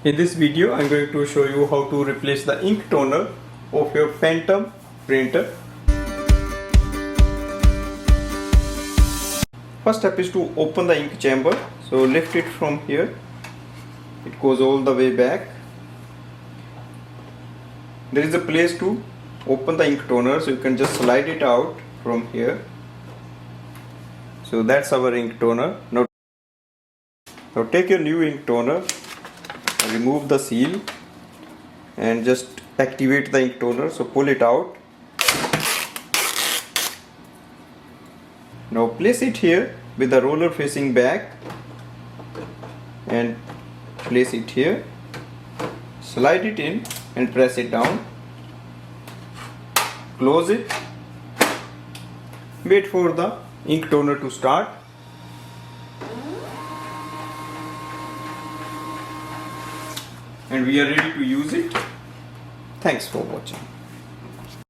In this video, I'm going to show you how to replace the ink toner of your Pantum printer. First step is to open the ink chamber. So lift it from here. It goes all the way back. There is a place to open the ink toner, so you can just slide it out from here. So that's our ink toner. Now take your new ink toner, remove the seal and just activate the ink toner. So pull it out. Now place it here with the roller facing back and place it here. Slide it in and press it down. Close it. Wait for the ink toner to start. And we are ready to use it. Thanks for watching.